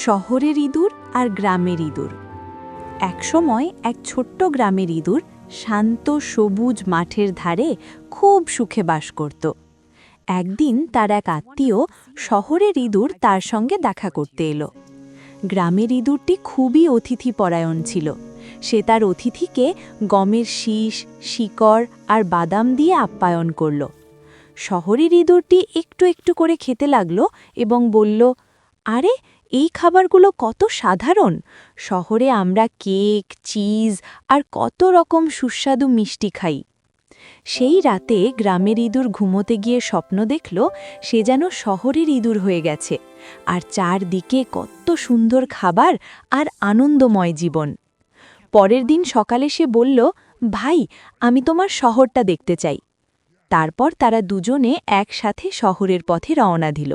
শহরের ইঁদুর আর গ্রামের ইঁদুর। একসময় এক ছোট্ট গ্রামের ইঁদুর শান্ত সবুজ মাঠের ধারে খুব সুখে বাস করত। একদিন তার এক আত্মীয় শহরের ইঁদুর তার সঙ্গে দেখা করতে এলো। গ্রামের ইঁদুরটি খুবই অতিথিপরায়ণ ছিল। সে তার অতিথিকে গমের শীষ, শিকড় আর বাদাম দিয়ে আপ্যায়ন করল। শহরের ইঁদুরটি একটু একটু করে খেতে লাগল এবং বলল, আরে এই খাবারগুলো কত সাধারণ। শহরে আমরা কেক, চিজ আর কত রকম সুস্বাদু মিষ্টি খাই। সেই রাতে গ্রামের ইঁদুর ঘুমোতে গিয়ে স্বপ্ন দেখল সে যেন শহরের ইঁদুর হয়ে গেছে, আর চারদিকে কত সুন্দর খাবার আর আনন্দময় জীবন। পরের দিন সকালে সে বলল, ভাই, আমি তোমার শহরটা দেখতে চাই। তারপর তারা দুজনে একসাথে শহরের পথে রওনা দিল।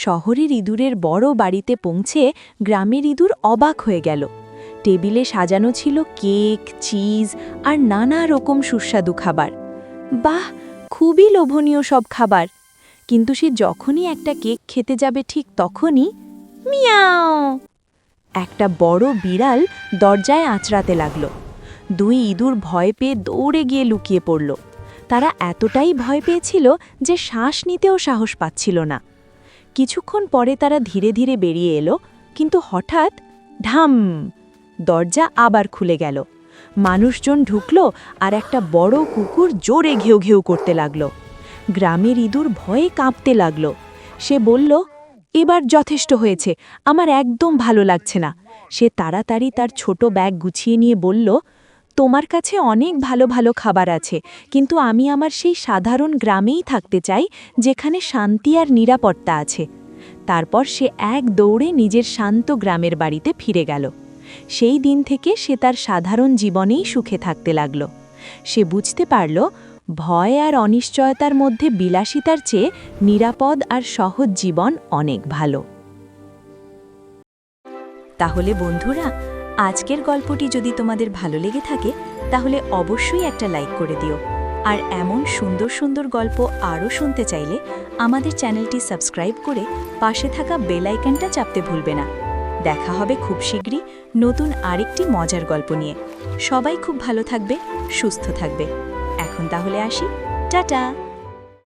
শহরের ইঁদুরের বড় বাড়িতে পৌঁছে গ্রামের ইঁদুর অবাক হয়ে গেল। টেবিলে সাজানো ছিল কেক, চিজ আর নানা রকম সুস্বাদু খাবার। বাহ, খুবই লোভনীয় সব খাবার। কিন্তু সে যখনই একটা কেক খেতে যাবে ঠিক তখনই মিয়াও, একটা বড় বিড়াল দরজায় আঁচড়াতে লাগল। দুই ইঁদুর ভয় পেয়ে দৌড়ে গিয়ে লুকিয়ে পড়ল। তারা এতটাই ভয় পেয়েছিল যে শ্বাস নিতেও সাহস পাচ্ছিল না। কিছুক্ষণ পরে তারা ধীরে ধীরে বেরিয়ে এলো, কিন্তু হঠাৎ ঢাম, দরজা আবার খুলে গেল। মানুষজন ঢুকল আর একটা বড় কুকুর জোরে ঘেউ ঘেউ করতে লাগল। গ্রামের ইঁদুর ভয়ে কাঁপতে লাগল। সে বলল, এবার যথেষ্ট হয়েছে, আমার একদম ভালো লাগছে না। সে তাড়াতাড়ি তার ছোট ব্যাগ গুছিয়ে নিয়ে বলল, তোমার কাছে অনেক ভালো ভালো খাবার আছে, কিন্তু আমি আমার সেই সাধারণ গ্রামেই থাকতে চাই, যেখানে শান্তি আর নিরাপত্তা আছে। তারপর সে এক দৌড়ে নিজের শান্ত গ্রামের বাড়িতে ফিরে গেল। সেই দিন থেকে সে তার সাধারণ জীবনেই সুখে থাকতে লাগল। সে বুঝতে পারল, ভয় আর অনিশ্চয়তার মধ্যে বিলাসিতার চেয়ে নিরাপদ আর সহজ জীবন অনেক ভালো। তাহলে বন্ধুরা, আজকের গল্পটি যদি তোমাদের ভালো লেগে থাকে তাহলে অবশ্যই একটা লাইক করে দিও। আর এমন সুন্দর সুন্দর গল্প আরও শুনতে চাইলে আমাদের চ্যানেলটি সাবস্ক্রাইব করে পাশে থাকা বেল আইকনটা চাপতে ভুলবে না। দেখা হবে খুব শীঘ্রই নতুন আরেকটি মজার গল্প নিয়ে। সবাই খুব ভালো থাকবে, সুস্থ থাকবে। এখন তাহলে আসি, টাটা।